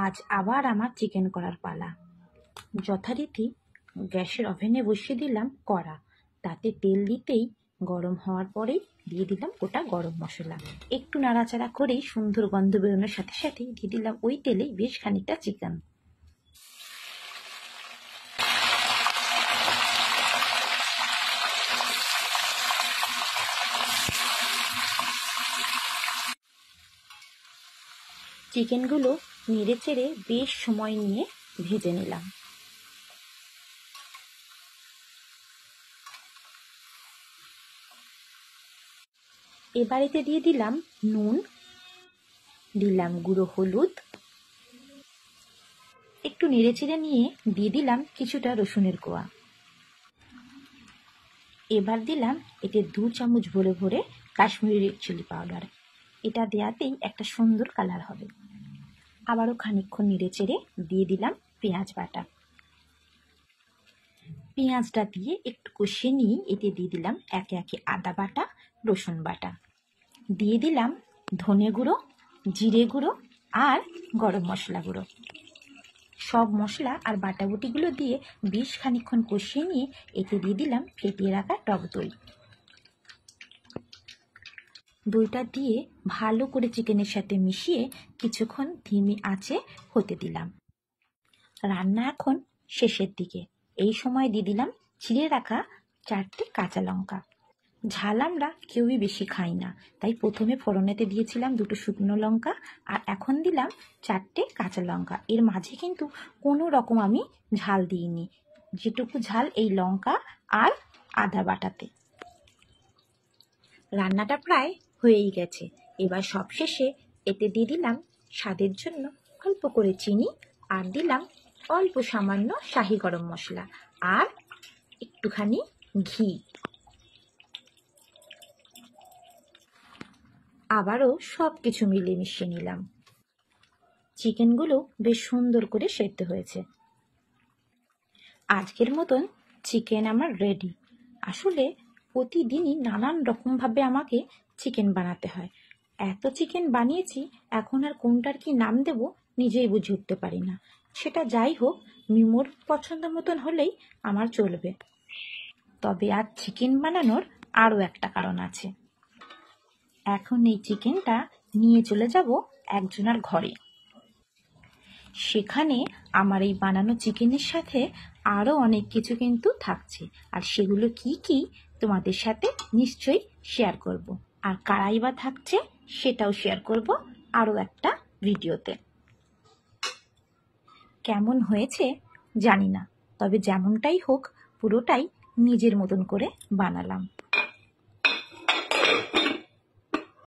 আজ আবার আমার চিকেন করার পালা। যথারীতি গ্যাসের ওভেনে বসিয়ে দিলাম কড়া, তাতে তেল দিতেই গরম হওয়ার পরেই দিয়ে দিলাম গোটা গরম মশলা। একটু নাড়াচাড়া করেই সুন্দর গন্ধ বেরোনোর সাথে সাথেই দিয়ে দিলাম ওই তেলেই বেশ খানিকটা চিকেন। চিকেনগুলো নেড়ে চেড়ে বেশ সময় নিয়ে ভেজে নিলাম। এবারেতে দিয়ে দিলাম নুন, দিলাম গুঁড়ো হলুদ, একটু নেড়ে চেড়ে নিয়ে দিয়ে দিলাম কিছুটা রসুনের কোয়া। এবার দিলাম এতে 2 চামচ ভরে ভরে কাশ্মীরি রেড চিলি পাউডার। এটা দেওয়াতেই একটা সুন্দর কালার হবে। আবারও খানিকক্ষণ নেড়ে চেড়ে দিয়ে দিলাম পেঁয়াজ বাটা। পেঁয়াজটা দিয়ে একটু কষিয়ে নিয়ে এতে দিয়ে দিলাম একে একে আদা বাটা, রসুন বাটা, দিয়ে দিলাম ধনে গুঁড়ো, জিরে গুঁড়ো আর গরম মশলা গুঁড়ো। সব মশলা আর বাটাবুটিগুলো দিয়ে বেশ খানিকক্ষণ কষিয়ে নিয়ে এতে দিয়ে দিলাম ফেটিয়ে রাখা টক দই। দইটা দিয়ে ভালো করে চিকেনের সাথে মিশিয়ে কিছুক্ষণ ধিমি আঁচে হতে দিলাম। রান্না এখন শেষের দিকে। এই সময় দিয়ে দিলাম চিড়ে রাখা 4টে কাঁচা লঙ্কা। ঝাল আমরা কেউই বেশি খাই না, তাই প্রথমে ফোড়নেতে দিয়েছিলাম 2টো শুকনো লঙ্কা আর এখন দিলাম 4টে কাঁচা লঙ্কা। এর মাঝে কিন্তু কোনো রকম আমি ঝাল দিইনি, যেটুকু ঝাল এই লঙ্কা আর আদা বাটাতে। রান্নাটা প্রায় হয়েই গেছে। এবার সবশেষে এতে দিয়ে দিলাম স্বাদের জন্য অল্প করে চিনি আর দিলাম অল্প সামান্য শাহি গরম মশলা আর একটুখানি ঘি। আবারও সব কিছু মিলিয়ে মিশিয়ে নিলাম। চিকেনগুলো বেশ সুন্দর করে সেদ্ধ হয়েছে। আজকের মতন চিকেন আমার রেডি। আসলে প্রতিদিনই নানান রকমভাবে আমাকে চিকেন বানাতে হয়। এত চিকেন বানিয়েছি, এখন আর কোনটার কি নাম দেব নিজেই বুঝে উঠতে পারি না। সেটা যাই হোক, মিমোর পছন্দ মতন হলেই আমার চলবে। তবে আজ চিকেন বানানোর আরও একটা কারণ আছে। এখন এই চিকেনটা নিয়ে চলে যাব একজনের ঘরে। সেখানে আমার এই বানানো চিকেনের সাথে আরও অনেক কিছু কিন্তু থাকছে, আর সেগুলো কি কি তোমাদের সাথে নিশ্চয়ই শেয়ার করব। আর কারাই বা থাকছে সেটাও শেয়ার করব আরও একটা ভিডিওতে। কেমন হয়েছে জানি না, তবে যেমনটাই হোক পুরোটাই নিজের মতন করে বানালাম।